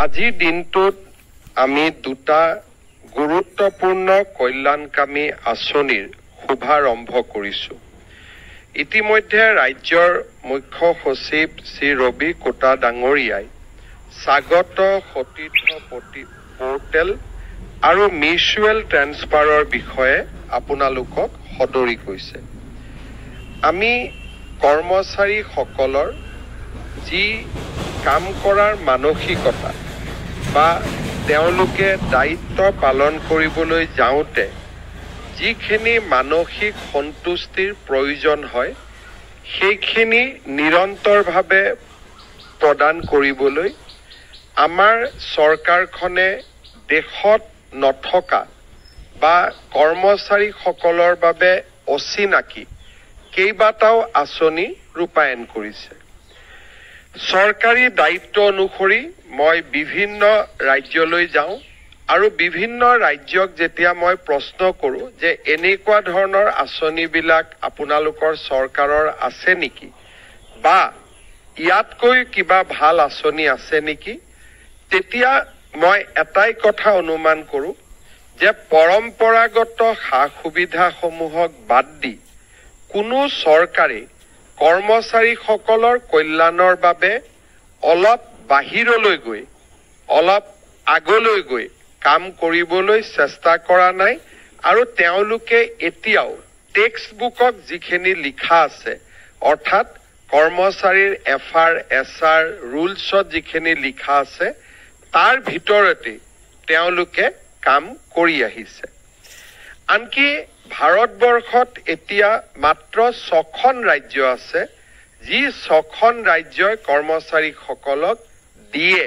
আজিৰ দিনটোত আমি দুটা গুৰুত্বপূৰ্ণ কল্যাণকামী আঁচনিৰ শুভাৰম্ভ কৰিছোঁ। ইতিমধ্যে ৰাজ্যৰ মুখ্য সচিব শ্ৰী ৰবি কোটা ডাঙৰীয়াই স্বাগত সতীৰ্থ পোৰ্টেল আৰু মিউচুৱেল ট্ৰেন্সফাৰৰ বিষয়ে আপোনালোকক সদৰি কৈছে। আমি কৰ্মচাৰীসকলৰ যি কাম কৰাৰ মানসিকতা বা তেওঁলোকে দায়িত্ব পালন কৰিবলৈ যাওঁতে যিখিনি মানসিক সন্তুষ্টিৰ প্ৰয়োজন হয় সেইখিনি নিৰন্তৰভাৱে প্ৰদান কৰিবলৈ আমাৰ চৰকাৰখনে দেশত নথকা বা কৰ্মচাৰীসকলৰ বাবে অচিনাকি কেইবাটাও আঁচনি ৰূপায়ণ কৰিছে। চৰকাৰী দায়িত্ব অনুসৰি মই বিভিন্ন ৰাজ্যলৈ যাওঁ আৰু বিভিন্ন ৰাজ্যক যেতিয়া মই প্ৰশ্ন কৰোঁ যে এনেকুৱা ধৰণৰ আঁচনিবিলাক আপোনালোকৰ চৰকাৰৰ আছে নেকি বা ইয়াতকৈ কিবা ভাল আঁচনি আছে নেকি, তেতিয়া মই এটাই কথা অনুমান কৰোঁ যে পৰম্পৰাগত সা সুবিধাসমূহক বাদ দি কোনো চৰকাৰে কৰ্মচাৰীসকলৰ কল্যাণৰ বাবে অলপ বাহিৰলৈ গৈ অলপ আগলৈ গৈ কাম কৰিবলৈ চেষ্টা কৰা নাই আৰু তেওঁলোকে এতিয়াও টেক্সট বুকত যিখিনি লিখা আছে অৰ্থাৎ কৰ্মচাৰীৰ এফআৰ এছআৰ ৰুলছত যিখিনি লিখা আছে তাৰ ভিতৰতে তেওঁলোকে কাম কৰি আহিছে। আনকি ভাৰতবৰ্ষত এতিয়া মাত্ৰ 6খন ৰাজ্য আছে যি 6খন ৰাজ্যই কৰ্মচাৰীসকলক দিয়ে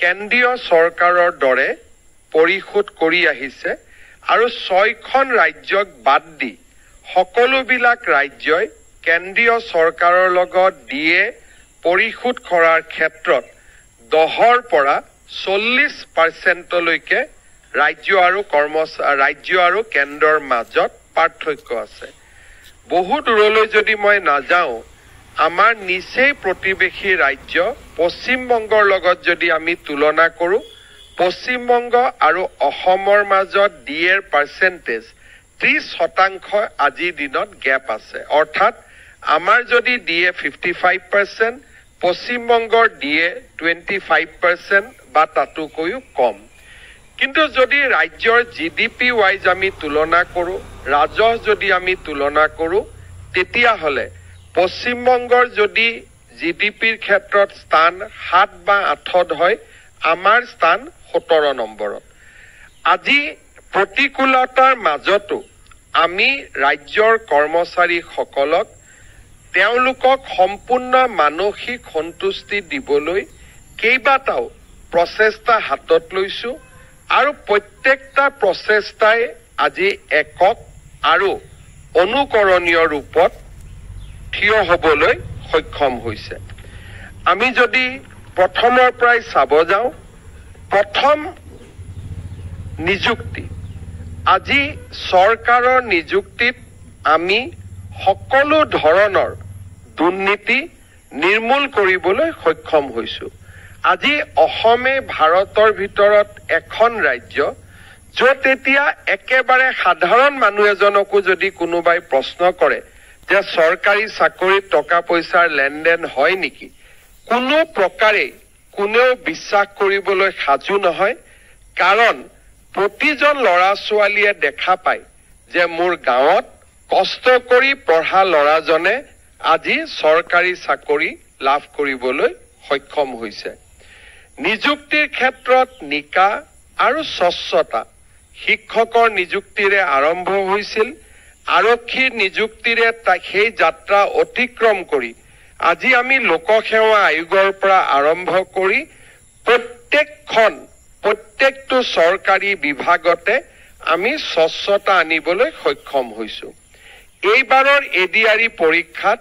কেন্দ্ৰীয় চৰকাৰৰ দৰে পৰিশোধ কৰি আহিছে আৰু 6খন ৰাজ্যক বাদ দি সকলোবিলাক ৰাজ্যই কেন্দ্ৰীয় চৰকাৰৰ লগত দিয়ে পৰিশোধ কৰাৰ ক্ষেত্ৰত 10ৰ পৰা 40%লৈকে ৰাজ্য আৰু কেন্দ্ৰৰ মাজত পাৰ্থক্য আছে। বহু দূৰলৈ যদি মই নাযাওঁ, আমাৰ নিচেই প্ৰতিবেশী ৰাজ্য পশ্চিমবংগৰ লগত যদি আমি তুলনা কৰোঁ, পশ্চিমবংগ আৰু অসমৰ মাজত ডিএৰ পাৰ্চেণ্টেজ 30% আজিৰ দিনত গেপ আছে। অৰ্থাৎ আমাৰ যদি ডিএ 55%, পশ্চিমবংগৰ ডিএ 25% বা তাতোকৈও কম। কিন্তু যদি ৰাজ্যৰ জিডিপি ৱাইজ আমি তুলনা কৰোঁ, ৰাজহ যদি আমি তুলনা কৰোঁ, তেতিয়াহ'লে পশ্চিমবংগৰ যদি জিডিপিৰ ক্ষেত্ৰত স্থান 7 বা 8 হয়, আমাৰ স্থান 17 নম্বৰত। আজি প্ৰতিকূলতাৰ মাজতো আমি ৰাজ্যৰ কৰ্মচাৰীসকলক তেওঁলোকক সম্পূৰ্ণ মানসিক সন্তুষ্টি দিবলৈ কেইবাটাও প্ৰচেষ্টা হাতত লৈছোঁ আৰু প্ৰত্যেকটা প্ৰচেষ্টাই আজি একক আৰু অনুকৰণীয় ৰূপত থিয় হ'বলৈ সক্ষম হৈছে। আমি যদি প্ৰথমৰ পৰাই চাব যাওঁ, প্ৰথম নিযুক্তি, আজি চৰকাৰৰ নিযুক্তিত আমি সকলো ধৰণৰ দুৰ্নীতি নিৰ্মূল কৰিবলৈ সক্ষম হৈছোঁ। আজি অসমে ভাৰতৰ ভিতৰত এখন ৰাজ্য য'ত এতিয়া একেবাৰে সাধাৰণ মানুহ এজনকো যদি কোনোবাই প্ৰশ্ন কৰে যে চৰকাৰী চাকৰিত টকা পইচাৰ লেনদেন হয় নেকি, কোনো প্ৰকাৰে কোনেও বিশ্বাস কৰিবলৈ সাজু নহয়। কাৰণ প্ৰতিজন ল'ৰা ছোৱালীয়ে দেখা পায় যে মোৰ গাঁৱত কষ্ট কৰি পঢ়া ল'ৰাজনে আজি চৰকাৰী চাকৰি লাভ কৰিবলৈ সক্ষম হৈছে। নিযুক্তিৰ ক্ষেত্ৰত নিকা আৰু স্বচ্ছতা, শিক্ষকৰ নিযুক্তিৰে আৰম্ভ হৈছিল, আৰক্ষীৰ নিযুক্তিৰে সেই যাত্ৰা অতিক্ৰম কৰি আজি আমি লোকসেৱা আয়োগৰ পৰা আৰম্ভ কৰি প্ৰত্যেকটো চৰকাৰী বিভাগতে আমি স্বচ্ছতা আনিবলৈ সক্ষম হৈছোঁ। এইবাৰৰ এডিআৰই পৰীক্ষাত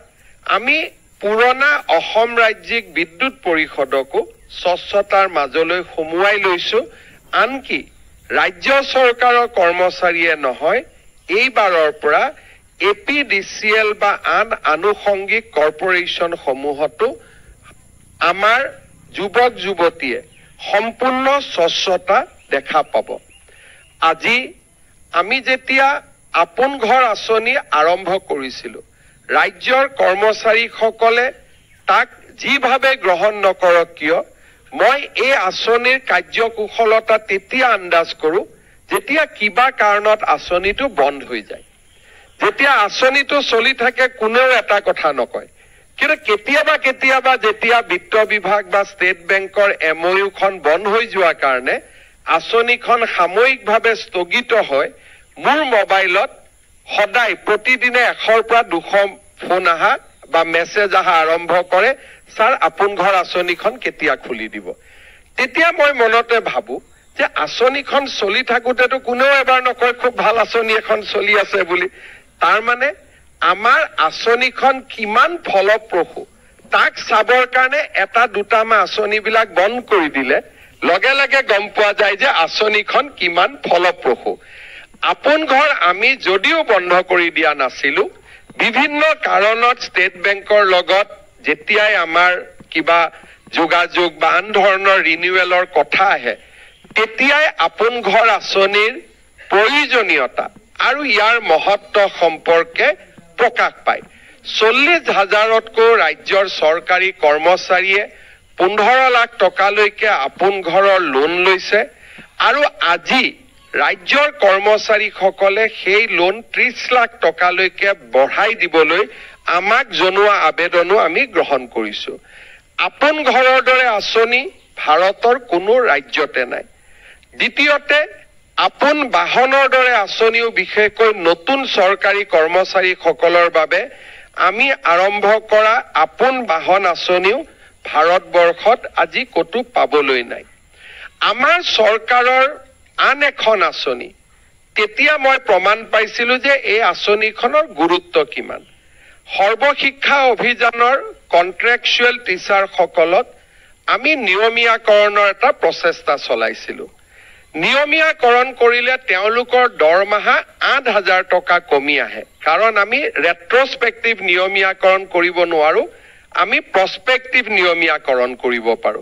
আমি পুৰণা অসম ৰাজ্যিক বিদ্যুৎ পৰিষদকো স্বচ্ছতাৰ মাজলৈ সুমুৱাই লৈছোঁ। আনকি ৰাজ্য চৰকাৰৰ কৰ্মচাৰীয়ে নহয়, এইবাৰৰ পৰা APDCL বা আন আনুষংগিক কৰ্পৰেশ্যনসমূহতো আমাৰ যুৱক যুৱতীয়ে সম্পূৰ্ণ স্বচ্ছতা দেখা পাব। আজি আমি যেতিয়া আপোন ঘৰ আঁচনি আৰম্ভ কৰিছিলোঁ, ৰাজ্যৰ কৰ্মচাৰীসকলে তাক যিভাৱে গ্ৰহণ নকৰক কিয়, মই এই আঁচনিৰ কাৰ্যকুশলতা তেতিয়া আন্দাজ কৰোঁ যেতিয়া কিবা কাৰণত আঁচনিটো বন্ধ হৈ যায়। যেতিয়া আঁচনিটো চলি থাকে কোনেও এটা কথা নকয়, কিন্তু কেতিয়াবা যেতিয়া বিত্ত বিভাগ বা ষ্টেট বেংকৰ MOUখন বন্ধ হৈ যোৱাৰ কাৰণে আঁচনিখন সাময়িকভাৱে স্থগিত হয়, মোৰ মোবাইলত সদায় প্ৰতিদিনে 100ৰ পৰা 200 ফোন আহা বা মেছেজ আহা আৰম্ভ কৰে, ছাৰ আপোন ঘৰ আঁচনিখন কেতিয়া খুলি দিব। তেতিয়া মই মনতে ভাবো যে আঁচনিখন চলি থাকোতেতো কোনেও এবাৰ নকয় খুব ভাল আঁচনি এখন চলি আছে বুলি। তাৰ মানে আমাৰ আঁচনিখন কিমান ফলপ্ৰসূ তাক চাবৰ কাৰণে এটা দুটামান আঁচনিবিলাক বন্ধ কৰি দিলে লগে লগে গম পোৱা যায় যে আঁচনিখন কিমান ফলপ্ৰসূ। আপোন ঘৰ আমি যদিও বন্ধ কৰি দিয়া নাছিলো, বিভিন্ন কাৰণত ষ্টেট বেংকৰ লগত যেতিয়াই আমাৰ কিবা যোগাযোগ বা আন ধৰণৰ ৰিনিউৱেলৰ কথা আহে, তেতিয়াই আপোন ঘৰ আঁচনিৰ প্ৰয়োজনীয়তা আৰু ইয়াৰ মহত্ব সম্পৰ্কে প্ৰকাশ পায়। 40,000তকৈ ৰাজ্যৰ চৰকাৰী কৰ্মচাৰীয়ে 15 লাখ টকালৈকে আপোন ঘৰৰ লোন লৈছে আৰু আজি ৰাজ্যৰ কৰ্মচাৰীসকলে সেই লোন 30 লাখ টকালৈকে বঢ়াই দিবলৈ আমাক জনোৱা আবেদনো আমি গ্ৰহণ কৰিছো। আপোন ঘৰৰ দৰে আঁচনি ভাৰতৰ কোনো ৰাজ্যতে নাই। দ্বিতীয়তে, আপোন বাহনৰ দৰে আঁচনিও বিশেষকৈ নতুন চৰকাৰী কৰ্মচাৰীসকলৰ বাবে আমি আৰম্ভ কৰা আপোন বাহন আঁচনিও ভাৰতবৰ্ষত আজি ক'তো পাবলৈ নাই। আমাৰ চৰকাৰৰ আন এখন আঁচনি, তেতিয়া মই প্ৰমাণ পাইছিলো যে এই আঁচনিখনৰ গুৰুত্ব কিমান। সৰ্বশিক্ষা অভিযানৰ কন্ট্ৰেকচুৱেল টিচাৰসকলক আমি নিয়মীয়াকৰণৰ এটা প্ৰচেষ্টা চলাইছিলো। নিয়মীয়াকৰণ কৰিলে তেওঁলোকৰ দৰমহা 8,000 টকা কমি আহে, কাৰণ আমি ৰেট্ৰস্পেক্টিভ নিয়মীয়াকৰণ কৰিব নোৱাৰো, আমি প্ৰস্পেক্টিভ নিয়মীয়াকৰণ কৰিব পাৰো।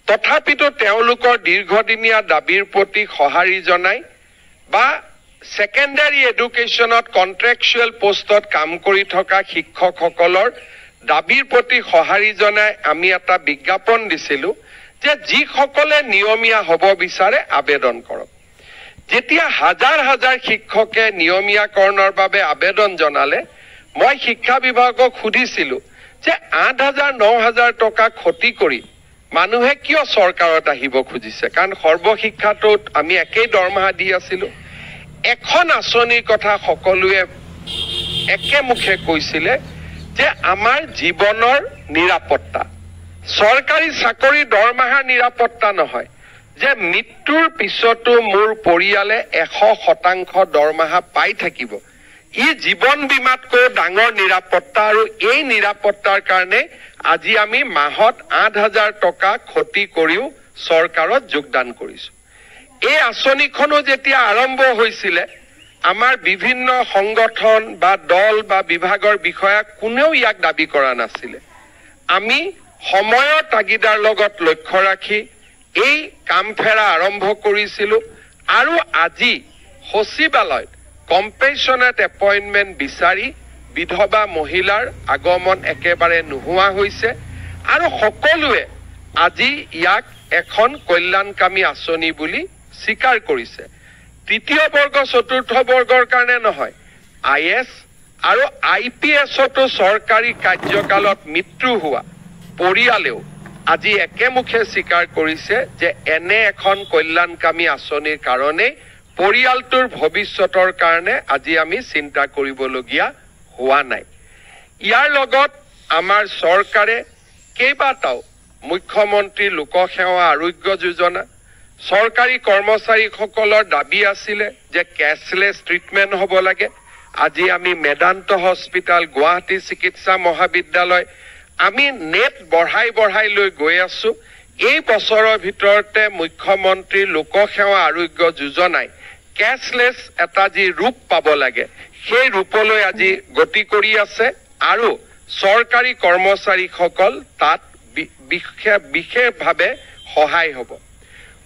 তথাপিতো তেওঁলোকৰ দীৰ্ঘদিনীয়া দাবীৰ প্ৰতি সঁহাৰি জনাই বা সেকেন্ডাৰী এডুকেশ্যনত কন্ট্ৰেকচুৱেল পোষ্টত কাম কৰি থকা শিক্ষকসকলৰ দাবীৰ প্ৰতি সঁহাৰি জনাই আমি এটা বিজ্ঞাপন দিছিলো যে যিসকলে নিয়মীয়া হ'ব বিচাৰে আবেদন কৰক। যেতিয়া হাজাৰ হাজাৰ শিক্ষকে নিয়মীয়াকৰণৰ বাবে আবেদন জনালে, মই শিক্ষা বিভাগক সুধিছিলো যে 8,000 9,000 টকা ক্ষতি কৰি মানুহে কিয় চৰকাৰত আহিব খুজিছে, কাৰণ সৰ্বশিক্ষাটোত আমি একেই দৰমহা দি আছিলো। এখন আঁচনিৰ কথা সকলোৱে একেমুখে কৈছিলে যে আমাৰ জীৱনৰ নিৰাপত্তা, চৰকাৰী চাকৰি দৰমহাৰ নিৰাপত্তা নহয়, যে মৃত্যুৰ পিছতো মোৰ পৰিয়ালে 100% দৰমহা পাই থাকিব, ই জীৱন বীমাতকৈ ডাঙৰ নিৰাপত্তা। আৰু এই নিৰাপত্তাৰ কাৰণে আজি আমি মাহত 8,000 টকা ক্ষতি কৰিও চৰকাৰত যোগদান কৰিছো। এই আঁচনিখনো যেতিয়া আৰম্ভ হৈছিলে, আমাৰ বিভিন্ন সংগঠন বা দল বা বিভাগৰ বিষয়া কোনেও ইয়াক দাবী কৰা নাছিলে। আমি সময়ৰ তাগিদাৰ লগত লক্ষ্য ৰাখি এই কামফেৰা আৰম্ভ কৰিছিলো আৰু আজি সচিবালয়ত কম্পেশ্যনেট এপইণ্টমেণ্ট বিচাৰি বিধৱা মহিলাৰ আগমন একেবাৰে নোহোৱা হৈছে আৰু সকলোৱে আজি ইয়াক এখন কল্যাণকামী আঁচনি বুলি স্বীকাৰ কৰিছে। তৃতীয় বৰ্গ চতুৰ্থ বৰ্গৰ কাৰণে নহয়, IS আৰু IPSতো চৰকাৰী কাৰ্যকালত মৃত্যু হোৱা পৰিয়ালেও আজি একেমুখে স্বীকাৰ কৰিছে যে এনে এখন কল্যাণকামী আঁচনিৰ কাৰণে পৰিয়ালটোৰ ভৱিষ্যতৰ কাৰণে আজি আমি চিন্তা কৰিবলগীয়া হোৱা নাই। ইয়াৰ লগত আমাৰ চৰকাৰে কেইবাটাও মুখ্যমন্ত্ৰী লোকসেৱা আৰোগ্য যোজনা, চৰকাৰী কৰ্মচাৰীসকলৰ দাবী আছিলে যে কেছলেছ ট্ৰিটমেণ্ট হ'ব লাগে। আজি আমি মেদান্ত হস্পিটেল, গুৱাহাটী চিকিৎসা মহাবিদ্যালয় আমি নেট বঢ়াই লৈ গৈ আছো। এই বছৰৰ ভিতৰতে মুখ্যমন্ত্ৰী লোকসেৱা আৰোগ্য যোজনাই কেছলেছ এটা যি ৰূপ পাব লাগে, সেই ৰূপলৈ আজি গতি কৰি আছে আৰু চৰকাৰী কৰ্মচাৰীসকল তাত বিশেষভাৱে সহায় হ'ব।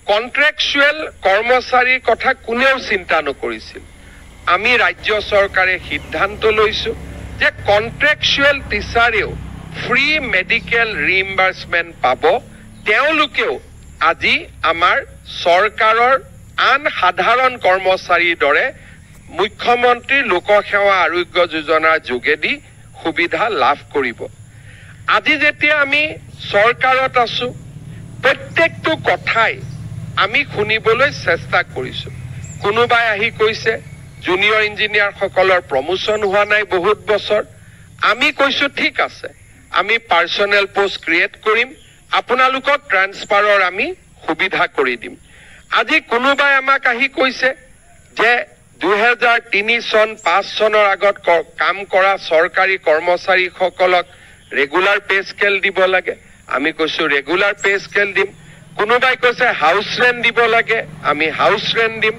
কন্ট্ৰেকচুৱেল কৰ্মচাৰীৰ কথা কোনেও চিন্তা নকৰিছিল আমি ৰাজ্য চৰকাৰে সিদ্ধান্ত লৈছো যে কন্ট্ৰেকচুৱেল টিচাৰেও ফ্ৰী মেডিকেল ৰিইম্বাৰ্সমেন্ট পাব তেওঁলোকেও আজি আমাৰ চৰকাৰৰ আন সাধাৰণ কৰ্মচাৰীৰ দৰে মুখ্যমন্ত্ৰী লোকসেৱা আৰোগ্য যোজনাৰ যোগেদি সুবিধা লাভ কৰিব আজি যেতিয়া আমি চৰকাৰত আছো প্ৰত্যেকটো কথাই আমি শুনিবলৈ চেষ্টা কৰিছো কোনোবাই আহি কৈছে জুনিয়ৰ ইঞ্জিনিয়াৰ সকলৰ প্ৰমোশন হোৱা নাই বহুত বছৰ আমি কৈছো ঠিক আছে আমি পাৰ্সোনেল পোষ্ট ক্ৰিয়েট কৰিম আপোনালোকক ট্ৰান্সফাৰৰ আমি সুবিধা কৰি দিম আজি কোনোবাই আমাক আহি কৈছে যে 2003 চন 5 চনৰ আগত কাম কৰা চৰকাৰী কৰ্মচাৰীসকলক ৰেগুলাৰ পে স্কেল দিব লাগে আমি কৈছো ৰেগুলাৰ পে স্কেল দিম কোনোবাই কৈছে হাউস ৰেন্ট দিব লাগে আমি হাউস ৰেন্ট দিম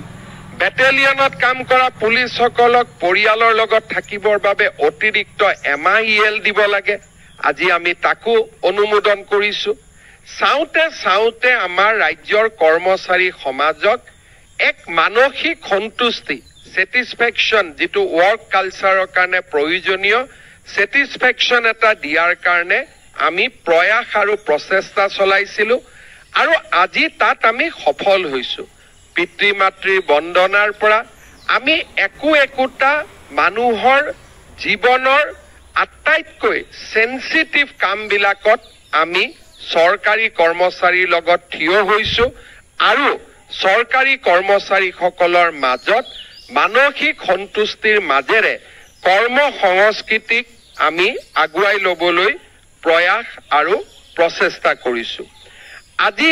বেটেলিয়নত কাম কৰা পুলিচসকলক পৰিয়ালৰ লগত থাকিবৰ বাবে অতিৰিক্ত MIL দিব লাগে আজি আমি তাকো অনুমোদন কৰিছো চাওঁতে আমাৰ ৰাজ্যৰ কৰ্মচাৰী সমাজক এক মানসিক সন্তুষ্টি satisfaction যেটো ওয়াৰ্ক কালচাৰৰ কাৰণে প্ৰয়োজনীয় satisfaction এটা দিয়াৰ কাৰণে আমি প্ৰয়াস আৰু প্ৰচেষ্টা চলাইছিলো আৰু আজি তাত আমি সফল হৈছো পিতৃ মাতৃৰ বন্দনাৰ পৰা আমি একোটা মানুহৰ জীৱনৰ আটাইতকৈ সেনসিটিভ কামবিলাকত আমি চৰকাৰী কৰ্মচাৰীৰ লগত থিয় হৈছো আৰু চৰকাৰী কৰ্মচাৰীসকলৰ মাজত মানসিক সন্তুষ্টিৰ মাজেৰে কৰ্ম সংস্কৃতিক আমি আগুৱাই লবলৈ প্ৰয়াস আৰু প্ৰচেষ্টা কৰিছো আজি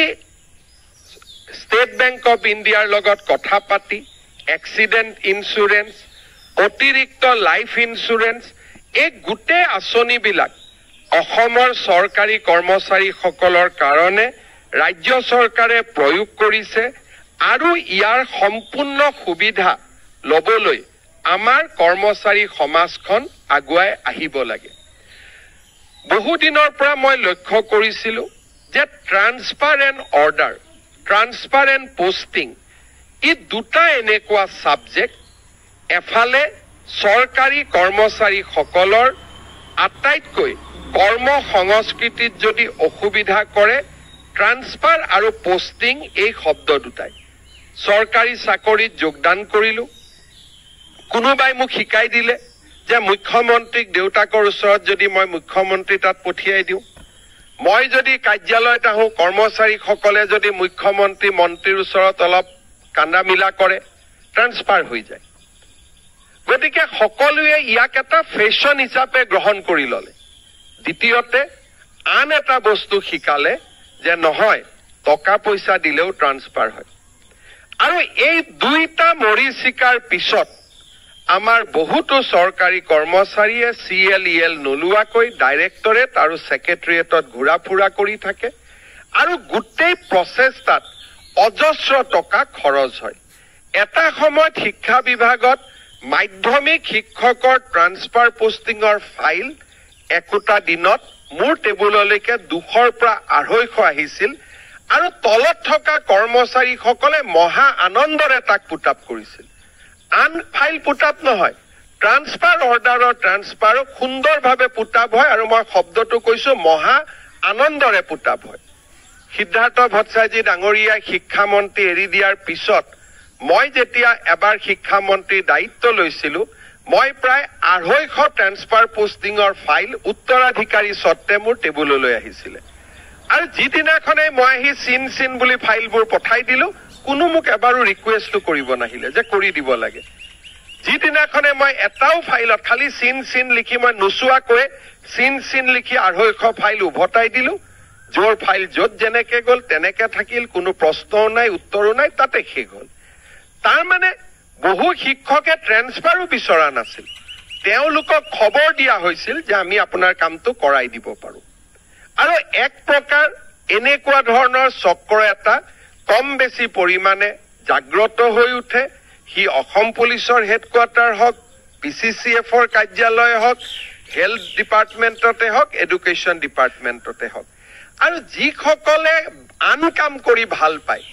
ষ্টেট বেংক অফ ইণ্ডিয়াৰ লগত কথা পাতি এক্সিডেন্ট ইন্সুৰেন্স অতিৰিক্ত লাইফ ইন্সুৰেন্স এই গোটেই আঁচনিবিলাক অসমৰ চৰকাৰী কৰ্মচাৰীসকলৰ কাৰণে ৰাজ্য চৰকাৰে প্ৰয়োগ কৰিছে আৰু ইয়াৰ সম্পূৰ্ণ সুবিধা লবলৈ আমাৰ কৰ্মচাৰী সমাজখন আগুৱাই আহিব লাগে বহু দিনৰ পৰা মই লক্ষ্য কৰিছিলো যে transfer and order transfer and posting ই দুটা এনেকুৱা সাবজেক্ট এফালে চৰকাৰী কৰ্মচাৰীসকলৰ আটাইতকৈ কৰ্ম সংস্কৃতিত যদি অসুবিধা কৰে ট্ৰান্সফাৰ আৰু পোষ্টিং এই শব্দ দুটাই চৰকাৰী চাকৰিত যোগদান কৰিলো কোনোবাই মোক শিকাই দিলে যে মুখ্যমন্ত্ৰীক দেউতাকৰ ওচৰত যদি মই মুখ্যমন্ত্ৰী তাত পঠিয়াই দিওঁ মই যদি কাৰ্যালয়ত আহো কৰ্মচাৰীসকলে যদি মুখ্যমন্ত্ৰী মন্ত্ৰীৰ ওচৰত অলপ কান্দামিলা কৰে ট্ৰান্সফাৰ হৈ যায় গতিকে সকলোৱে ইয়াক এটা ফেশ্বন হিচাপে গ্ৰহণ কৰি ললে দ্বিতীয়তে আন এটা বস্তু শিকালে যে নহয় টকা পইচা দিলেও ট্ৰান্সফাৰ হয় আৰু এই দুইটা মৰিচিকাৰ পিছত আমাৰ বহুতো চৰকাৰী কৰ্মচাৰীয়ে CLEL নোলোৱাকৈ ডাইৰেক্টৰেট আৰু সেক্ৰেটাৰিয়েটত ঘূৰা ফুৰা কৰি থাকে আৰু গোটেই প্ৰচেষ্টাত অজস্ৰ টকা খৰচ হয় এটা সময়ত শিক্ষা বিভাগত মাধ্যমিক শিক্ষকৰ ট্ৰান্সফাৰ পোষ্টিঙৰ ফাইল একোটা দিনত মোৰ টেবুললৈকে 200 পৰা 250 আহিছিল আৰু তলত থকা কৰ্মচাৰীসকলে মহা আনন্দৰে তাক পুটাপ কৰিছিল আন ফাইল পুটাপ নহয় ট্ৰান্সফাৰ অৰ্ডাৰৰ ট্ৰান্সফাৰ সুন্দৰভাৱে পুটাপ হয় আৰু মই শব্দটো কৈছো মহা আনন্দৰে পুটাপ হয় সিদ্ধাৰ্থ ভট্টাচাৰ্য ডাঙৰীয়া শিক্ষামন্ত্ৰী এৰি দিয়াৰ পিছত মই যেতিয়া এবাৰ শিক্ষামন্ত্ৰীৰ দায়িত্ব লৈছিলো মই প্ৰায় 250 ট্ৰান্সফাৰ পোষ্টিঙৰ ফাইল উত্তৰাধিকাৰী সত্ত্বে মোৰ টেবুললৈ আহিছিল আৰু যিদিনাখনে মই আহি চিন বুলি ফাইলবোৰ পঠাই দিলো কোনো মোক এবাৰো ৰিকুৱেষ্টটো কৰিব নাহিলে যে কৰি দিব লাগে যিদিনাখনে মই এটাও ফাইলত খালি চিন লিখি মই নোচোৱাকৈ চিন লিখি 250 ফাইল উভতাই দিলো যোৰ ফাইল যত যেনেকে গল তেনেকে থাকিল কোনো প্ৰশ্নও নাই উত্তৰো নাই তাতে শেষ হল তাৰ মানে বহু শিক্ষকে ট্ৰান্সফাৰো বিচৰা নাছিল তেওঁলোকক খবৰ দিয়া হৈছিল যে আমি আপোনাৰ কামটো কৰাই দিব পাৰো আৰু এক প্ৰকাৰ এনেকুৱা ধৰণৰ চক্ৰ এটা কম বেছি পৰিমাণে জাগ্ৰত হৈ উঠে হি অসম পুলিচৰ হেডকোৱাৰ্টাৰ হক PCCFৰ কাৰ্যালয় হক হেলথ ডিপাৰ্টমেণ্টতে হক এডুকেশ্যন ডিপাৰ্টমেণ্টতে হক আৰু যিসকলে আন কাম কৰি ভাল পায়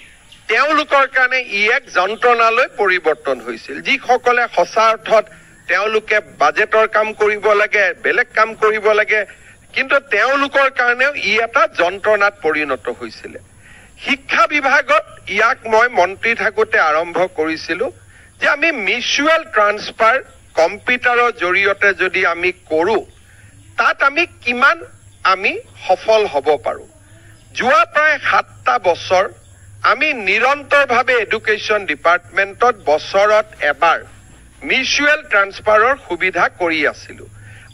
তেওঁলোকৰ কাৰণে ই এক যন্ত্ৰণালৈ পৰিৱৰ্তন হৈছিল যিসকলে সঁচা অৰ্থত তেওঁলোকে বাজেটৰ কাম কৰিব লাগে বেলেগ কাম কৰিব লাগে কিন্তু তেওঁলোকৰ কাৰণেও ই এটা যন্ত্ৰণাত পৰিণত হৈছিল শিক্ষা বিভাগত ইয়াক মই মন্ত্ৰী থাকোতে আৰম্ভ কৰিছিলো যে আমি মিউচুৱেল ট্ৰান্সফাৰ কম্পিউটাৰৰ জৰিয়তে যদি আমি কৰো তাত আমি কিমান আমি সফল হ'ব পাৰো যোৱা প্ৰায় 7টা বছৰ আমি নিৰন্তৰভাৱে এডুকেশ্যন ডিপাৰ্টমেণ্টত বছৰত এবাৰ মিউচুৱেল ট্ৰান্সফাৰৰ সুবিধা কৰি আছিলো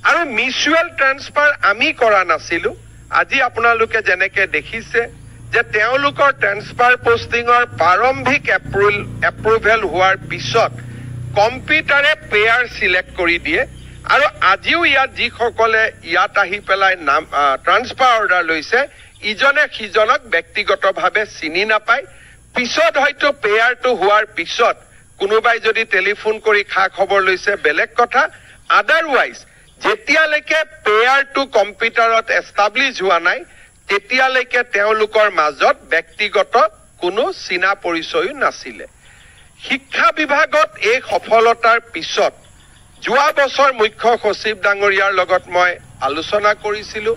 আৰু মিউচুৱেল ট্ৰান্সফাৰ আমি কৰা নাছিলো আজি আপোনালোকে যেনেকে দেখিছে যে তেওঁলোকৰ ট্ৰান্সফাৰ পোষ্টিঙৰ প্ৰাৰম্ভিক এপ্ৰুভেল হোৱাৰ পিছত কম্পিউটাৰে পেয়াৰ সিলেক্ট কৰি দিয়ে আৰু আজিও ইয়াত যিসকলে ইয়াত আহি পেলাই নাম ট্ৰান্সফাৰ অৰ্ডাৰ লৈছে ইজনে সিজনক ব্যক্তিগতভাৱে চিনি নাপায় পিছত হয়তো পেয়াৰটো হোৱাৰ পিছত কোনোবাই যদি টেলিফোন কৰি খা খবৰ লৈছে বেলেগ কথা আদাৰৱাইজ যেতিয়ালৈকে পেয়াৰটো কম্পিউটাৰত এষ্টাব্লিছ হোৱা নাই তেতিয়ালৈকে তেওঁলোকৰ মাজত ব্যক্তিগত কোনো চিনা পৰিচয় নাছিলে শিক্ষা বিভাগত এই সফলতাৰ পিছত যোৱা বছৰ মুখ্য সচিব ডাঙৰীয়াৰ লগত মই আলোচনা কৰিছিলো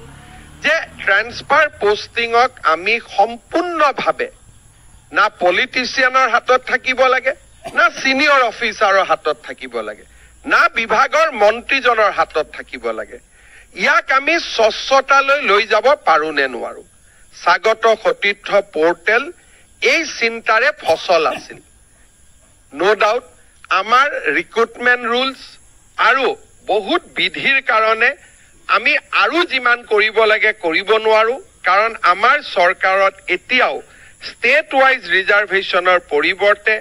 যে ট্ৰান্সফাৰ পোষ্টিঙক আমি সম্পূৰ্ণভাৱে না পলিটিচিয়ানৰ হাতত থাকিব লাগে না সিনিয়ৰ অফিচাৰৰ হাতত থাকিব লাগে না বিভাগৰ মন্ত্ৰীজনৰ হাতত থাকিব লাগে ইয়াক আমি স্বচ্ছতালৈ লৈ যাব পাৰো নে নোৱাৰো স্বাগত সতীৰ্থ পোৰ্টেল এই চিন্তাৰে ফসল আছিল নো ডাউট আমাৰ ৰিক্ৰুটমেন্ট ৰুলছ আৰু বহুত বিধিৰ কাৰণে আমি আৰু যিমান কৰিব লাগে কৰিব নোৱাৰো কাৰণ আমাৰ চৰকাৰত এতিয়াও ষ্টেট ৱাইজ ৰিজাৰ্ভেশ্যনৰ পৰিৱৰ্তে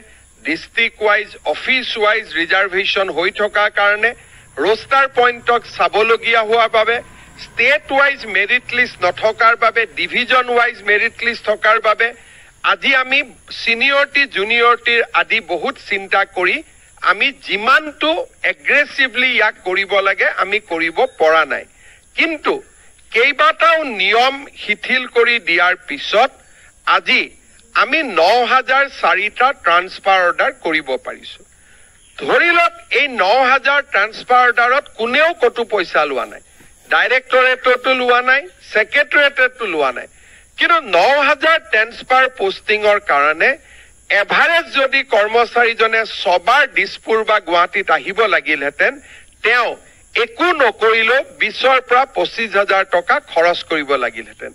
district wise office wise reservation হৈ থকাৰ কাৰণে रोस्टार पॉइंटक चाबलगिया हुआ बाबे स्टेट वाइज मेरिट लिस्ट नथकार बाबे डिविजन वाइज मेरिट लिस्ट थकार बाबे আজি আমি সিনিয়ৰিটি জুনিয়ৰিটিৰ আদি বহুত চিন্তা কৰি আমি জিমানটো এগ্ৰেছিভলি ইয়াক কৰিব লাগে আমি কৰিব পৰা নাই কিন্তু কেইবাটাও নিয়ম শিথিল কৰি দিয়াৰ পিছত আজি আমি 9004টা ট্ৰান্সফাৰ অৰ্ডাৰ কৰিব পাৰিছো ধৰি লওক এই 9000 ট্ৰান্সফাৰ অৰ্ডাৰত কোনেও কতো পইচা লোৱা নাই ডাইৰেক্টৰেটটো লোৱা নাই সেক্ৰেটাৰিয়েটটো লোৱা নাই কিন্তু 9000 ট্ৰান্সফাৰ পোষ্টিংৰ কাৰণে এভাৰেজ যদি কৰ্মচাৰীজনে সবাৰ দিছপুৰ বা গুৱাহাটীত আহিব লাগিলহেতেন তেওঁ একো নকৰিলেও 20ৰ পৰা 25000 টকা খৰচ কৰিব লাগিলহেতেন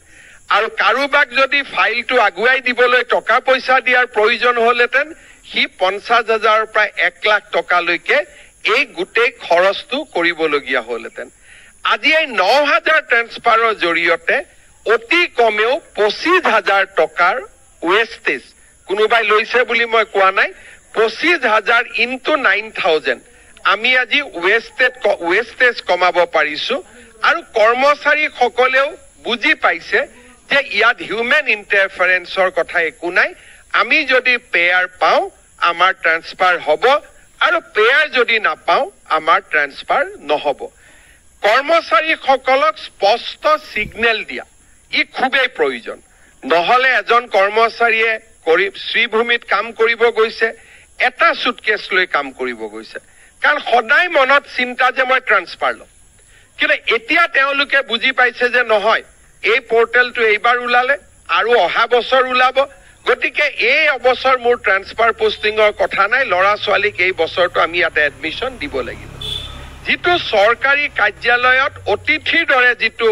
আৰু কাৰোবাক যদি ফাইলটো আগুৱাই দিবলৈ টকা পইচা দিয়াৰ প্ৰয়োজন হলহেতেন হি 50000ৰ পৰা 1 লাখ টকা লৈকে এই গুটেই খৰচটো কৰিবলগীয়া হলহেতেন আজি এই 9000 ট্ৰান্সফাৰৰ জৰিয়তে অতি কমেও 25000 টকাৰ ওয়েস্টেজ কোনোবাই লৈছে বুলি মই কোৱা নাই 25000 ইনটু 9000 আমি আজি ওয়েস্টেজ কমাব পাৰিছো আৰু কৰ্মচাৰী সকলেও বুজি পাইছে যে ইয়াত হিউম্যান ইন্টাৰফাৰেন্সৰ কথা একো নাই আমি যদি পেয়াৰ পাও আমাৰ ট্ৰান্সফাৰ হ'ব আৰু পেয়াৰ যদি নাপাও আমাৰ ট্ৰান্সফাৰ নহব কৰ্মচাৰী সকলক স্পষ্ট সিগনেল দিয়া ই খুবেই প্ৰয়োজন নহলে এজন কৰ্মচাৰীয়ে শ্ৰীভূমিত কাম কৰিব গৈছে এটা সুটকেছ লৈ কাম কৰিব গৈছে কাৰণ সদায় মনত চিন্তা যে মই ট্ৰান্সফাৰ লম কিন্তু এতিয়া তেওঁলোকে বুজি পাইছে যে নহয় এই পোৰ্টেলটো এইবাৰ ওলালে আৰু অহা বছৰ ওলাব গতিকে এই অবছৰ মোৰ ট্ৰান্সফাৰ পোষ্টিংৰ কথা নাই লৰা ছোৱালীক এই বছৰটো আমি ইয়াতে এডমিশন দিব লাগিব যিটো চৰকাৰী কাৰ্যালয়ত অতিথিৰ দৰে যিটো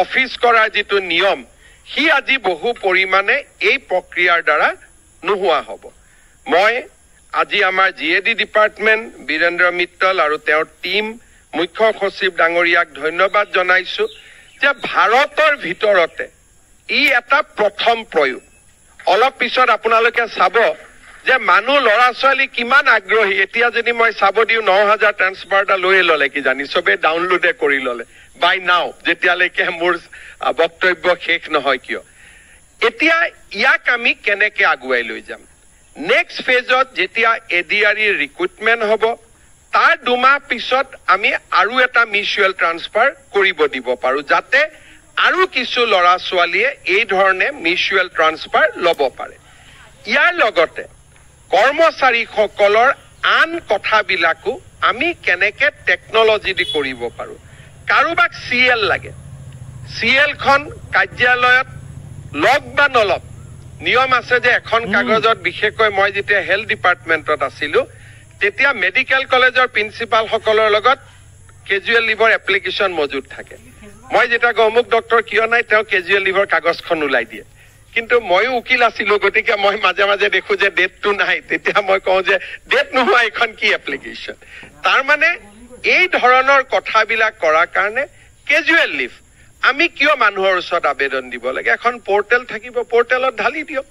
অফিস কৰাৰ যিটো নিয়ম হি আজি বহু পৰিমাণে এই প্ৰক্ৰিয়াৰ দ্বাৰা নোহোৱা হ'ব মই আজি আমাৰ জিএডি ডিপাৰ্টমেন্ট বীৰেন্দ্ৰ মিত্তল আৰু তেওঁৰ টিম মুখ্য সচিব ডাঙৰীয়াক ধন্যবাদ জনাইছো যে ভাৰতৰ ভিতৰতে ই এটা প্ৰথম প্ৰয়োগ অলপ পিছত আপোনালোকে চাব যে মানুহ লৰা ছোৱালী কিমান আগ্ৰহী এতিয়া যদি মই চাব দিও 9000 ট্ৰান্সফাৰটা লৈ ললে কি জানি সবে ডাউনলোডে কৰি ললে বাই নাও যেতিয়ালৈকে মোৰ বক্তব্য শেষ নহয় কিয় এতিয়া ইয়াক আমি কেনেকে আগুৱাই লৈ যাম নেক্সট ফেজত যেতিয়া এডিআৰই ৰিক্ৰুটমেন্ট হ'ব তাৰ দুমাহ পিছত আমি আৰু এটা মিউচুৱেল ট্ৰান্সফাৰ কৰিব দিব পাৰো যাতে আৰু কিছু লৰা ছোৱালীয়ে এই ধৰণে মিউচুৱেল ট্ৰান্সফাৰ লব পাৰে ইয়াৰ লগতে কৰ্মচাৰীসকলৰ আন কথাবিলাকো আমি কেনেকে টেকনলজি দি কৰিব পাৰো কাৰোবাক CL লাগে CL খন কাৰ্যালয়ত লগ বা নলগ নিয়ম আছে যে এখন কাগজত বিশেষকৈ মই যেতিয়া হেলথ ডিপাৰ্টমেণ্টত আছিলো তেতিয়া মেডিকেল কলেজৰ প্ৰিন্সিপাল সকলৰ লগত কেজুৱেল লিভৰ এপ্লিকেশ্যন মজুদ থাকে মই যেতিয়া অমুক ডক্টৰ কিয় নাই তেওঁ কেজুৱেল লিভৰ কাগজখন ওলাই দিয়ে কিন্তু ময়ো উকিল আছিলো গতিকে মই মাজে মাজে দেখো যে ডেটটো নাই তেতিয়া মই কওঁ যে ডেট নোহোৱা এখন কি এপ্লিকেশ্যন তাৰ মানে এই ধৰণৰ কথাবিলাক কৰাৰ কাৰণে কেজুৱেল লিভ আমি কিয় মানুহৰ ওচৰত আবেদন দিব লাগে এখন পোৰ্টেল থাকিব পোৰ্টেলত ঢালি দিয়ক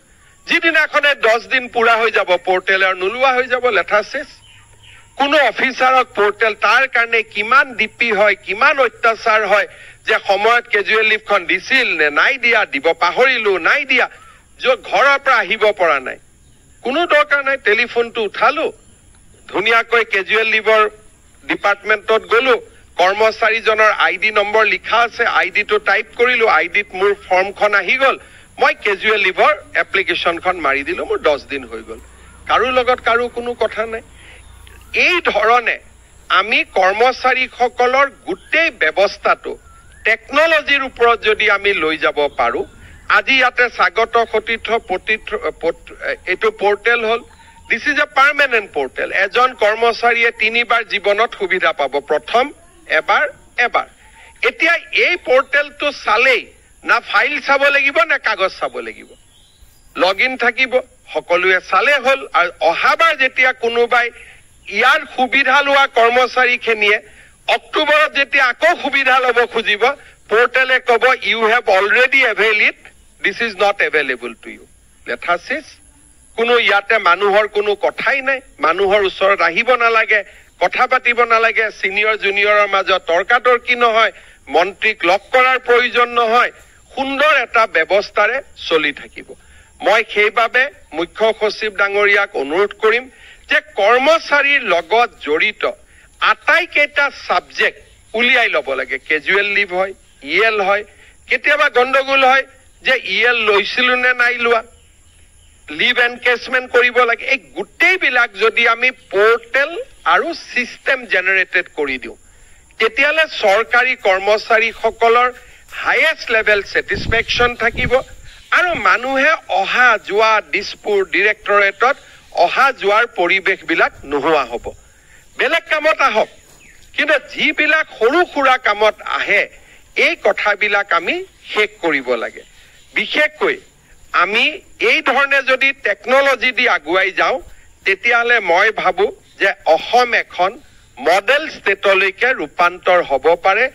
যিদিনাখনে 10 দিন পুৰা হৈ যাব পোৰ্টেলৰ নোলোৱা হৈ যাব লেঠা শেষ কোনো অফিচাৰক পোৰ্টেল তাৰ কাৰণে কিমান ডিপি হয় কিমান অত্যাচাৰ হয় যে সময়ত কেজুৱেল লিভখন দিছিল নে নাই দিয়া দিব পাহৰিলো নাই দিয়া যে ঘৰৰ পৰা আহিব পৰা নাই কোনো দৰকাৰ নাই টেলিফোনটো উঠালো ধুনীয়াকৈ কেজুৱেল লিভৰ ডিপাৰ্টমেণ্টত গলো কৰ্মচাৰীজনৰ আইডি নম্বৰ লিখা আছে আইডিটো টাইপ কৰিলো আইডিত মোৰ ফৰ্মখন আহি গল মই কেজুৱেল লিভৰ এপ্লিকেশ্যনখন মাৰি দিলো মোৰ 10 দিন হৈ গল কাৰো লগত কাৰো কোনো কথা নাই এই ধৰণে আমি কৰ্মচাৰীসকলৰ গোটেই ব্যৱস্থাটো টেকনলজিৰ ওপৰত যদি আমি লৈ যাব পাৰো আজি ইয়াতে স্বাগত সতীৰ্থ এইটো portal hall this is a permanent portal এজন কৰ্মচাৰীয়ে 3 বাৰ জীৱনত সুবিধা পাব প্ৰথম এবাৰ এতিয়া এই পোৰ্টেলটো চালেই না ফাইল চাব লাগিব না কাগজ চাব লাগিব লগইন থাকিব সকলোৱে চালে হল আৰু অহাবাৰ যেতিয়া কোনোবাই ইয়াৰ সুবিধা লোৱা কৰ্মচাৰীখিনিয়ে অক্টোবৰত যেতিয়া আকৌ সুবিধা ল'ব খুজিব পোৰ্টেলে ক'ব you have already avail it this is not available to you লেঠা শেষ কোনো ইয়াতে মানুহৰ কোনো কথাই নাই মানুহৰ ওচৰত আহিব নালাগে কথা পাতিব নালাগে সিনিয়ৰ জুনিয়ৰৰ মাজত তৰ্কাতৰ্কি নহয় মন্ত্ৰীক লগ কৰাৰ প্ৰয়োজন নহয় সুন্দৰ এটা ব্যৱস্থাৰে চলি থাকিব মই সেইবাবে মুখ্য সচিব ডাঙৰীয়াক অনুৰোধ কৰিম যে কৰ্মচাৰীৰ লগত জড়িত আটাইকেইটা সাবজেক্ট উলিয়াই ল'ব লাগে কেজুৱেল লিভ হয় ইএল হয় কেতিয়াবা গণ্ডগোল হয় যে ইএল লৈছিলো নে নাই লোৱা লিভ এনকেচমেন্ট কৰিব লাগে এই গোটেইবিলাক যদি আমি পোৰ্টেল আৰু সিস্টেম জেনাৰেটেড কৰি দিওঁ তেতিয়ালে চৰকাৰী কৰ্মচাৰীসকলৰ হাইয়েষ্ট লেভেল স্যাটিসফ্যাকশন থাকিব আৰু মানুহে অহা যোৱা দিছপুৰ ডিৰেক্টৰেটত অহা যোৱাৰ পৰিবেশবিলাক নোহোৱা হ'ব বেলেগ কামত আহক কিন্তু যিবিলাক সৰু খুৰা কামত আহে এই কথাবিলাক আমি শেষ কৰিব লাগে বিশেষকৈ আমি এই ধৰণে যদি টেকনলজি দি আগুৱাই যাওঁ তেতিয়ালে মই ভাবো যে অসম এখন মডেল ষ্টেটলৈকে ৰূপান্তৰ হ'ব পাৰে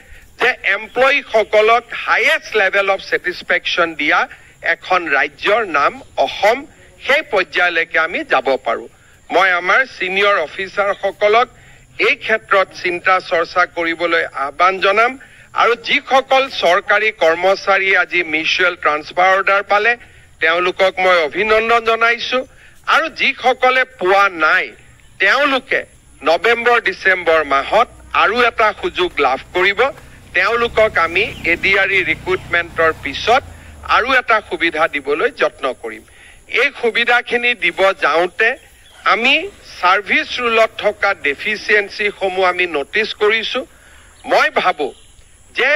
যে এমপ্লয়ী সকলক হাইয়েষ্ট লেভেল অফ স্যাটিসফ্যাকশন দিয়া এখন ৰাজ্যৰ নাম অসম সেই পৰ্যায়লৈকে আমি যাব পাৰো মই আমাৰ সিনিয়ৰ অফিচাৰ সকলক এই ক্ষেত্ৰত চিন্তা চৰ্চা কৰিবলৈ আহ্বান জনাম আৰু যিসকল চৰকাৰী কৰ্মচাৰী আজি মিউচুৱেল ট্ৰান্সফাৰ অৰ্ডাৰ পালে তেওঁলোকক মই অভিনন্দন জনাইছো আৰু যিসকলে পোৱা নাই তেওঁলোকে নৱেম্বৰ ডিসেম্বৰ মাহত আৰু এটা সুযোগ লাভ কৰিব তেওঁলোকক আমি এডিআৰই ৰিক্ৰুটমেন্টৰ পিছত আৰু এটা সুবিধা দিবলৈ যত্ন কৰিম এই সুবিধাখিনি দিব যাওঁতে আমি সাৰ্ভিস ৰুলত থকা ডেফিচিয়েন্সি সমূহ আমি নোটিস কৰিছো মই ভাবো যে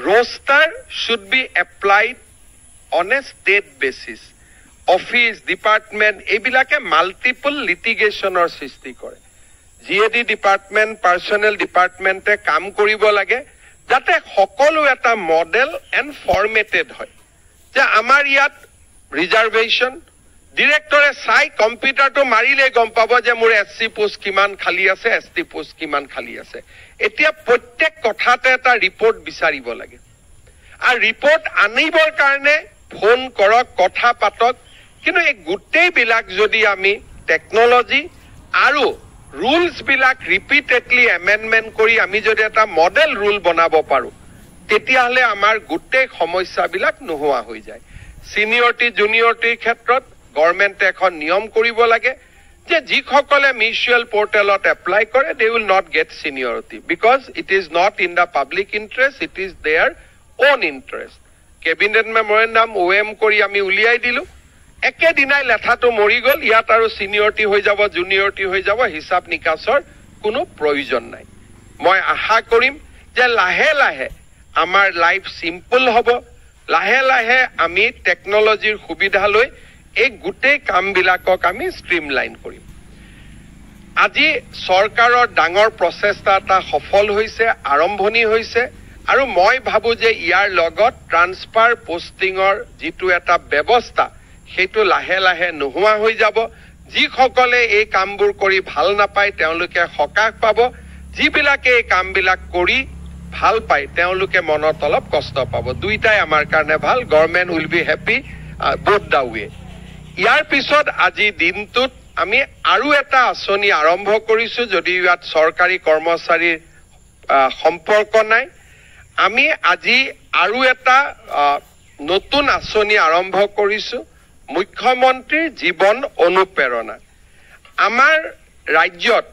roster should be applied on a state basis office department এইবিলাকে মাল্টিপল লিটিগেশনৰ সৃষ্টি কৰে জিএডি ডিপাৰ্টমেন্ট পাৰ্সোনেল ডিপাৰ্টমেন্টে কাম কৰিব লাগে যাতে সকলো এটা মডেল এন্ড ফৰমেটেড হয় যে আমাৰ ইয়াত ৰিজাৰ্ভেশন ডিৰেক্টৰে চাই কম্পিউটাৰটো মাৰিলে গম পাব যে মোৰ এসসি পোষ্ট কিমান খালি আছে এসটি পোষ্ট কিমান খালি আছে এতিয়া প্ৰত্যেক কথাতে এটা ৰিপৰ্ট বিচাৰিব লাগে আৰু ৰিপৰ্ট আনিবৰ কাৰণে ফোন কৰক কথা পাতক কিন্তু এই গোটেই বিলাক যদি আমি টেকনলজি আৰু ৰুলস বিলাক ৰিপিটেডলি এমেন্ডমেন্ট কৰি আমি যদি এটা মডেল ৰুল বনাব পাৰো তেতিয়াহলে আমাৰ গোটেই সমস্যাবিলাক নোহোৱা হৈ যায় সিনিয়ৰিটি জুনিয়ৰিটিৰ ক্ষেত্ৰত গভৰ্ণমেণ্টে এখন নিয়ম কৰিব লাগে যে যিসকলে মিউচুৱেল পোৰ্টেলত এপ্লাই কৰে they will not get seniority because it is not in the public interest it is their own interest cabinet memorandum OM কৰি আমি উলিয়াই দিলো একেদিনাই লেঠাটো মৰি গ'ল, ইয়াত আৰু চিনিয়ৰিটি হৈ যাব, জুনিয়ৰিটি হৈ যাব, হিচাপ নিকাচৰ কোনো প্ৰয়োজন নাই। মই আশা কৰিম যে লাহে লাহে আমাৰ লাইফ চিম্পল হ'ব, লাহে লাহে আমি টেকনলজিৰ সুবিধা লৈ এই গোটেই কামবিলাকক আমি ষ্ট্ৰীমলাইন কৰিম। আজি চৰকাৰৰ ডাঙৰ প্ৰচেষ্টা এটা সফল হৈছে, আৰম্ভণি হৈছে, আৰু মই ভাবো যে ইয়াৰ লগত ট্ৰান্সফাৰ পোষ্টিঙৰ যিটো এটা ব্যৱস্থা সেইটো লাহে লাহে নোহোৱা হৈ যাব। যিসকলে এই কামবোৰ কৰি ভাল নাপায় তেওঁলোকে সকাহ পাব, যিবিলাকে এই কামবিলাক কৰি ভাল পায় তেওঁলোকে মনত অলপ কষ্ট পাব। দুইটাই আমাৰ কাৰণে ভাল। Government will be happy both the way. ইয়াৰ পিছত আজি দিনটোত আমি আৰু এটা আঁচনি আৰম্ভ কৰিছো, যদি ইয়াত চৰকাৰী কৰ্মচাৰীৰ সম্পৰ্ক নাই। আমি আজি আৰু এটা নতুন আঁচনি আৰম্ভ কৰিছো, মুখ্যমন্ত্ৰীৰ জীৱন অনুপ্ৰেৰণা। আমাৰ ৰাজ্যত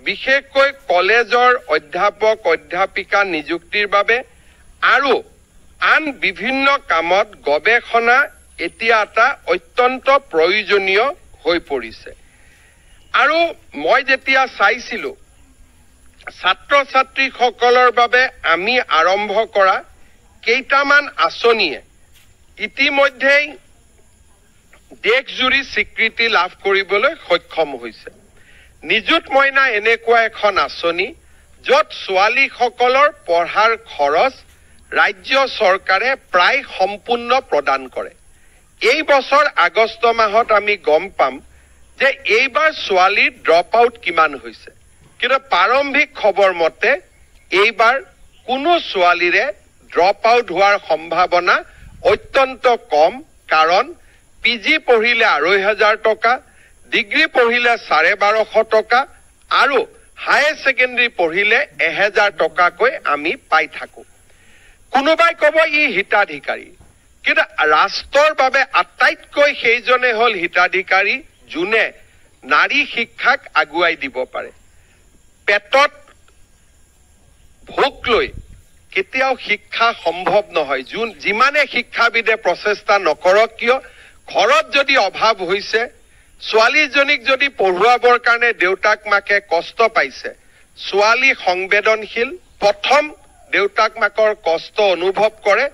বিশেষকৈ কলেজৰ অধ্যাপক অধ্যাপিকা নিযুক্তিৰ বাবে আৰু আন বিভিন্ন কামত গৱেষণা এতিয়া এটা অত্যন্ত প্ৰয়োজনীয় হৈ পৰিছে। আৰু মই যেতিয়া চাইছিলো ছাত্ৰ ছাত্ৰীসকলৰ বাবে আমি আৰম্ভ কৰা কেইটামান আঁচনিয়ে ইতিমধ্যেই দেশজুৰি স্বীকৃতি লাভ কৰিবলৈ সক্ষম হৈছে। নিযুত মইনা এনেকুৱা এখন আঁচনি য'ত ছোৱালীসকলৰ পঢ়াৰ খৰচ ৰাজ্য চৰকাৰে প্ৰায় সম্পূৰ্ণ প্ৰদান কৰে। এই বছৰ আগষ্ট মাহত আমি গম পাম যে এইবাৰ ছোৱালীৰ ড্ৰপ আউট কিমান হৈছে, কিন্তু প্ৰাৰম্ভিক খবৰ মতে এইবাৰ কোনো ছোৱালীৰে ড্ৰপ আউট হোৱাৰ সম্ভাৱনা অত্যন্ত কম। কাৰণ পিজি পঢ়িলে ২,৫০০ টকা, ডিগ্ৰী পঢ়িলে ১,১২০০ টকা আৰু হায়াৰ ছেকেণ্ডেৰী পঢ়িলে ১,০০০ টকাকৈ আমি পাই থাকো। কোনোবাই ক'ব ই হিতাধিকাৰী, কিন্তু ৰাষ্ট্ৰৰ বাবে আটাইতকৈ সেইজনে হ'ল হিতাধিকাৰী যোনে নাৰী শিক্ষাক আগুৱাই দিব পাৰে। পেটত ভোক লৈ কেতিয়াও শিক্ষা সম্ভৱ নহয়। যিমানে শিক্ষাবিদে প্ৰচেষ্টা নকৰক কিয়, ঘৰত যদি অভাৱ হৈছে, ছোৱালীজনীক যদি পঢ়ুৱাবৰ কাৰণে দেউতাক মাকে কষ্ট পাইছে, ছোৱালী সংবেদনশীল, প্ৰথম দেউতাক মাকৰ কষ্ট অনুভৱ কৰে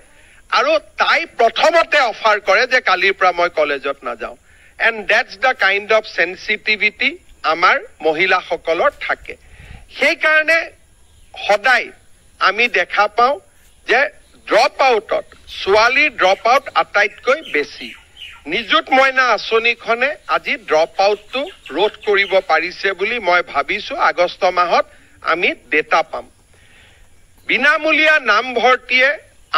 আৰু তাই প্ৰথমতে অফাৰ কৰে যে কালিৰ পৰা মই কলেজত নাযাওঁ। And that's the kind of sensitivity আমাৰ মহিলাসকলৰ থাকে। সেইকাৰণে সদায় আমি দেখা পাওঁ যে ড্ৰপ আউটত ছোৱালীৰ ড্ৰপ আউট আটাইতকৈ বেছি। নিযুত মইনা আঁচনিখনে আজি ড্ৰপ আউটটো ৰোধ কৰিব পাৰিছে বুলি মই ভাবিছো। আগষ্ট মাহত আমি ডেটা পাম। বিনামূলীয়া নামভৰ্তিয়ে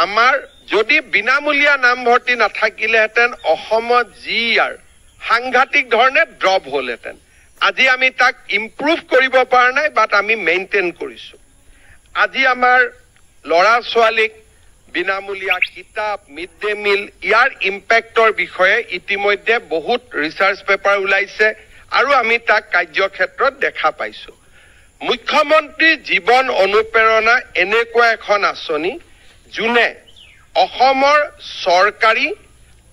আমাৰ, যদি বিনামূলীয়া নামভৰ্তি নাথাকিলেহেঁতেন অসমত GR সাংঘাতিক ধৰণে ড্ৰপ হ'লহেঁতেন। আজি আমি তাক ইম্প্ৰুভ কৰিব পৰা নাই, বাট আমি মেইনটেইন কৰিছো। আজি আমাৰ ল'ৰা ছোৱালীক বিনামূলীয়া কিতাপ, মিড ডে মিল, ইয়াৰ ইম্পেক্টৰ বিষয়ে ইতিমধ্যে বহুত ৰিচাৰ্চ পেপাৰ ওলাইছে আৰু আমি তাক কাৰ্যক্ষেত্ৰত দেখা পাইছো। মুখ্যমন্ত্ৰীৰ জীৱন অনুপ্ৰেৰণা এনেকুৱা এখন আঁচনি যোনে অসমৰ চৰকাৰী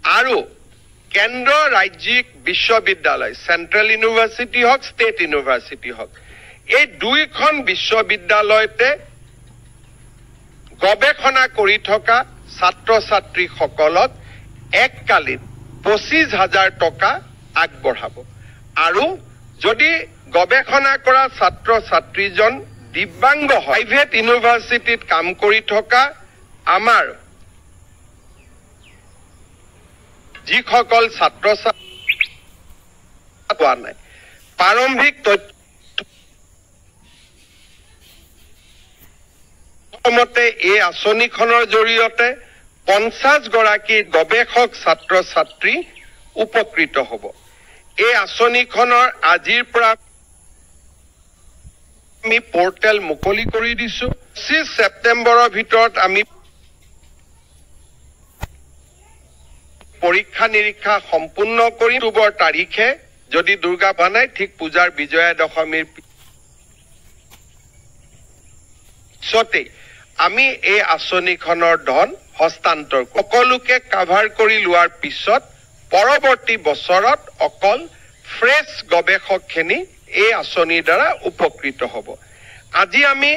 আৰু কেন্দ্ৰ ৰাজ্যিক বিশ্ববিদ্যালয়, চেণ্ট্ৰেল ইউনিভাৰ্চিটি হওক, ষ্টেট ইউনিভাৰ্চিটি হওক, এই দুইখন বিশ্ববিদ্যালয়তে গৱেষণা কৰি থকা ছাত্ৰ ছাত্ৰীসকলক এককালীন ২৫,০০০ টকা আগবঢ়াব। আৰু যদি গৱেষণা কৰা ছাত্ৰ ছাত্ৰীজন দিব্যাংগ হয়, প্ৰাইভেট ইউনিভাৰ্চিটিত কাম কৰি থকা আমাৰ যিসকল ছাত্ৰ ছাত্ৰী পোৱা নাই, প্ৰাৰম্ভিক তথ্য মতে এই আঁচনিখনৰ জৰিয়তে ৫০ গৰাকী গৱেষক ছাত্ৰ ছাত্ৰী উপকৃত হ'ব। এই আঁচনিখনৰ আজিৰ পৰা আমি পৰ্টেল মুকলি কৰি দিছো। ২৫ ছেপ্টেম্বৰৰ ভিতৰত আমি পৰীক্ষা নিৰীক্ষা সম্পূৰ্ণ কৰি অক্টোবৰ তাৰিখে, যদি দুৰ্গা পূজা নাই, ঠিক পূজাৰ বিজয়া দশমীৰ পিছতেই আমি এই আঁচনিখনৰ ধন হস্তান্তৰ সকলোকে কাভাৰ কৰি লোৱাৰ পিছত পৰৱৰ্তী বছৰত অকল ফ্ৰেছ গৱেষকখিনি এই আঁচনিৰ দ্বাৰা উপকৃত হ'ব। আজি আমি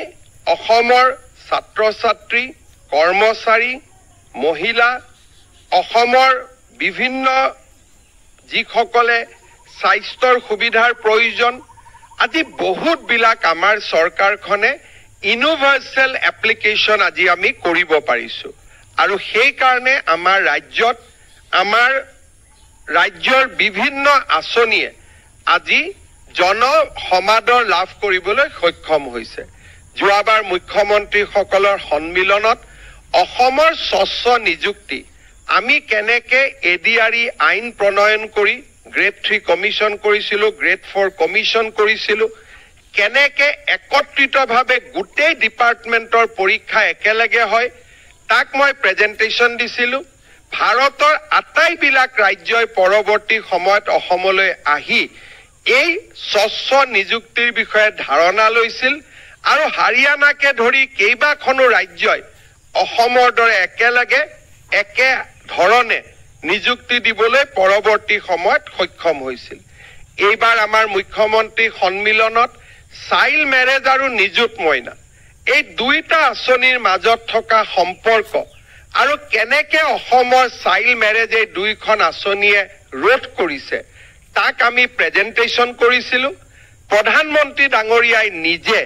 অসমৰ ছাত্ৰ ছাত্ৰী, কৰ্মচাৰী, মহিলা, অসমৰ বিভিন্ন যিসকলে স্বাস্থ্যৰ সুবিধাৰ প্ৰয়োজন, আজি বহুতবিলাক আমাৰ চৰকাৰখনে ইউনিভাৰ্চেল এপ্লিকেশ্যন আজি আমি কৰিব পাৰিছোঁ। আৰু সেইকাৰণে আমাৰ ৰাজ্যৰ বিভিন্ন আঁচনিয়ে আজি জনসমাদৰ লাভ কৰিবলৈ সক্ষম হৈছে। যোৱাবাৰ মুখ্যমন্ত্ৰীসকলৰ সন্মিলনত অসমৰ স্বচ্ছ নিযুক্তি আমি কেনেকে এডিআৰই আইন প্ৰণয়ন কৰি গ্ৰেড 3 কমিশ্যন কৰিছিলোঁ, গ্ৰেড 4 কমিশ্যন কৰিছিলোঁ, কেনেকে একত্ৰিতভাৱে গোটেই ডিপাৰ্টমেণ্টৰ পৰীক্ষা একেলগে হয় তাক মই প্ৰেজেণ্টেশ্যন দিছিলোঁ। ভাৰতৰ আটাইবিলাক ৰাজ্যই পৰৱৰ্তী সময়ত অসমলৈ আহি এই স্বচ্ছ নিযুক্তিৰ বিষয়ে ধাৰণা লৈছিল আৰু হাৰিয়ানাকে ধৰি কেইবাখনো ৰাজ্যই অসমৰ দৰে একেলগে একে ধৰণে নিযুক্তি দিবলৈ পৰৱৰ্তী সময়ত সক্ষম হৈছিল। এইবাৰ আমাৰ মুখ্যমন্ত্ৰী সন্মিলনত চাইল্ড মেৰেজ আৰু নিযুত মইনা এই দুইটা আঁচনিৰ মাজত থকা সম্পৰ্ক আৰু কেনেকে অসমৰ চাইল্ড মেৰেজ এই দুইখন আঁচনিয়ে ৰোধ কৰিছে তাক আমি প্ৰেজেণ্টেশ্যন কৰিছিলোঁ। প্ৰধানমন্ত্ৰী ডাঙৰীয়াই নিজে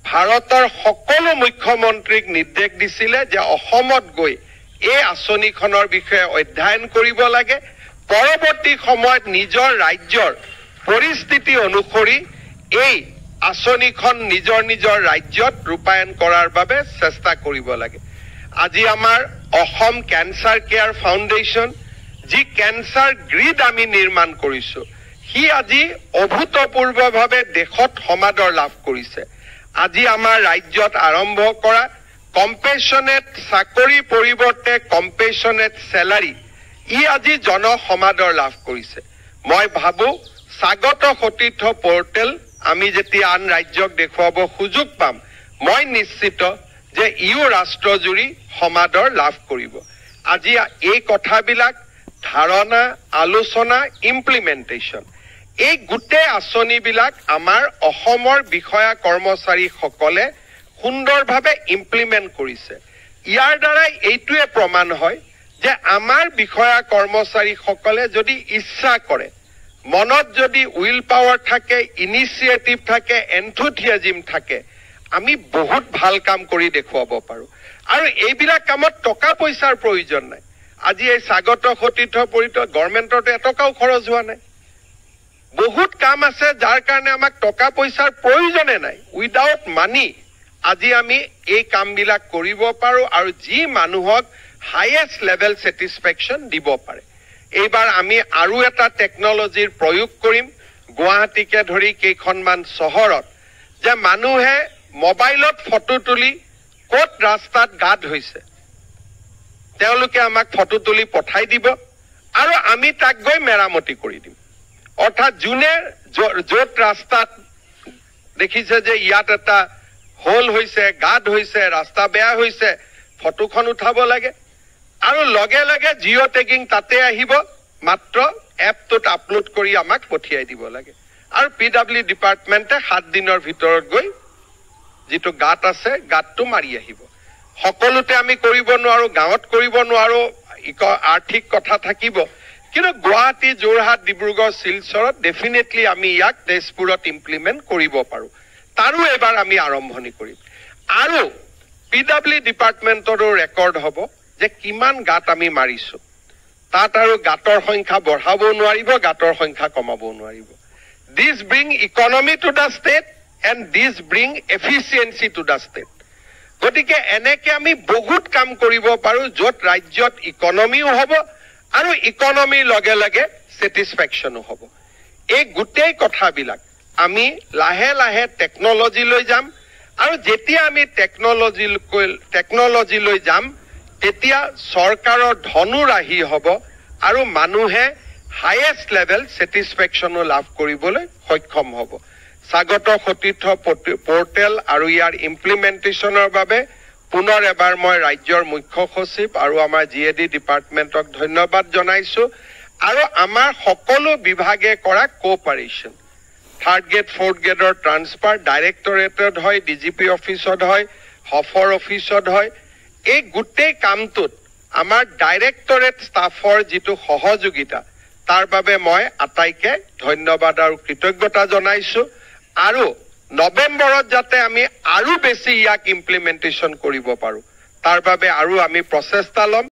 ভাৰতৰ সকলো মুখ্যমন্ত্ৰীক নিৰ্দেশ দিছিলে যে অসমত গৈ এই আঁচনিখনৰ বিষয়ে অধ্যয়ন কৰিব লাগে, পৰৱৰ্তী সময়ত নিজৰ ৰাজ্যৰ পৰিস্থিতি অনুসৰি এই আঁচনিখন নিজৰ ৰাজ্যত ৰূপায়ণ কৰাৰ বাবে চেষ্টা কৰিব লাগে। আজি আমাৰ অসম কেঞ্চাৰ কেয়াৰ ফাউণ্ডেশ্যন যি কেঞ্চাৰ গ্ৰীড আমি নিৰ্মাণ কৰিছোঁ, সি আজি অভূতপূৰ্বভাৱে দেশত সমাদৰ লাভ কৰিছে। আজি আমাৰ ৰাজ্যত আৰম্ভ কৰা কম্পেশ্যনেট চাকৰিৰ পৰিৱৰ্তে কম্পেশ্যনেট চেলাৰী ই আজি জনসমাদৰ লাভ কৰিছে। মই ভাবোঁ স্বাগত সতীৰ্থ পৰ্টেল আমি যেতিয়া আন ৰাজ্যক দেখুৱাব সুযোগ পাম, মই নিশ্চিত যে ইও ৰাষ্ট্ৰজুৰি সমাদৰ লাভ কৰিব। আজি এই কথাবিলাক ধাৰণা, আলোচনা, ইমপ্লিমেণ্টেশ্যন এই গোটেই আঁচনিবিলাক আমাৰ অসমৰ বিষয়া কৰ্মচাৰীসকলে সুন্দৰভাৱে ইমপ্লিমেণ্ট কৰিছে। ইয়াৰ দ্বাৰাই এইটোৱে প্ৰমাণ হয় যে আমাৰ বিষয়া কৰ্মচাৰীসকলে যদি ইচ্ছা কৰে, মনত যদি উইল পাৱাৰ থাকে, ইনিচিয়েটিভ থাকে, এনথুথিয়াজিম থাকে, আমি বহুত ভাল কাম কৰি দেখুৱাব পাৰোঁ। আৰু এইবিলাক কামত টকা পইচাৰ প্ৰয়োজন নাই। আজি এই স্বাগত সতীৰ্থ পৰিষদ গভৰ্ণমেণ্টৰতো এটকাও খৰচ হোৱা নাই। বহুত কাম আছে যাৰ কাৰণে আমাক টকা পইচাৰ প্ৰয়োজনে নাই। উইদাউট মানি আজি আমি এই কামবিলাক কৰিব পাৰোঁ আৰু যি মানুহক হাইয়েষ্ট লেভেল ছেটিছফেকশ্যন দিব পাৰে। এইবাৰ আমি আৰু এটা টেকনলজিৰ প্ৰয়োগ কৰিম গুৱাহাটীকে ধৰি কেইখনমান চহৰত, যে মানুহে মোবাইলত ফটো তুলি ক'ত ৰাস্তাত গাঁত হৈছে তেওঁলোকে আমাক ফটো তুলি পঠাই দিব আৰু আমি তাক গৈ মেৰামতি কৰি দিম। অৰ্থাৎ যোনে য'ত ৰাস্তাত দেখিছে যে ইয়াত এটা হোল হৈছে, গাঁত হৈছে, ৰাস্তা বেয়া হৈছে, ফটোখন উঠাব লাগে আৰু লগে লগে জিঅ' টেগিং তাতে আহিব, মাত্ৰ এপটোত আপলোড কৰি আমাক পঠিয়াই দিব লাগে। আৰু PW ডিপাৰ্টমেণ্টে 7 দিনৰ ভিতৰত গৈ যিটো গাঁত আছে গাঁতটো মাৰি আহিব। সকলোতে আমি কৰিব নোৱাৰোঁ, গাঁৱত কৰিব নোৱাৰোঁ, আৰ্থিক কথা থাকিব, কিন্তু গুৱাহাটী, যোৰহাট, ডিব্ৰুগড়, শিলচৰত ডেফিনেটলি আমি ইয়াক তেজপুৰত ইমপ্লিমেণ্ট কৰিব পাৰোঁ। তাৰো এবাৰ আমি আৰম্ভণি কৰিম। আৰু PW ডিপাৰ্টমেণ্টৰো ৰেকৰ্ড হ'ব যে কিমান গাঁত আমি মাৰিছোঁ। তাত আৰু গাঁতৰ সংখ্যা বঢ়াবও নোৱাৰিব, গাঁতৰ সংখ্যা কমাবও নোৱাৰিব। This bring economy to the state and this bring efficiency to the state. গতিকে এনেকে আমি বহুত কাম কৰিব পাৰোঁ য'ত ৰাজ্যত ইকনমিও হ'ব আৰু ইকনমিৰ লগে লগে ছেটিছফেকশ্যনো হ'ব। এই গোটেই কথাবিলাক আমি লাহে লাহে টেকনলজিলৈ যাম আৰু যেতিয়া আমি টেকনলজিলৈ যাম তেতিয়া চৰকাৰৰ ধনো ৰাহি হ'ব আৰু মানুহে হাইয়েষ্ট লেভেল ছেটিছফেকশ্যনো লাভ কৰিবলৈ সক্ষম হ'ব। স্বাগত সতীৰ্থ পৰ্টেল আৰু ইয়াৰ ইমপ্লিমেণ্টেশ্যনৰ বাবে পুনৰ এবাৰ মই ৰাজ্যৰ মুখ্য সচিব আৰু আমাৰ GAD ডিপাৰ্টমেণ্টক ধন্যবাদ জনাইছোঁ। আৰু আমাৰ সকলো বিভাগে কৰা কোঅপাৰেশ্যন থাৰ্ড গ্ৰেড ফৰ্থ গ্ৰেডৰ ট্ৰান্সফাৰ ডাইৰেক্টৰেটত হয় ডিজিপি অফিচত হয় হফৰ অফিচত হয় এই গোটেই কামটোত আমাৰ ডাইৰেক্টৰেট ষ্টাফৰ যিটো সহযোগিতা তাৰ বাবে মই আটাইকে ধন্যবাদ আৰু কৃতজ্ঞতা জনাইছো আৰু নৱেম্বৰত যাতে আমি আৰু বেছি ইয়াক ইমপ্লিমেন্টেশ্যন কৰিব পাৰো তাৰ বাবে আৰু আমি প্ৰচেষ্টা ল'ম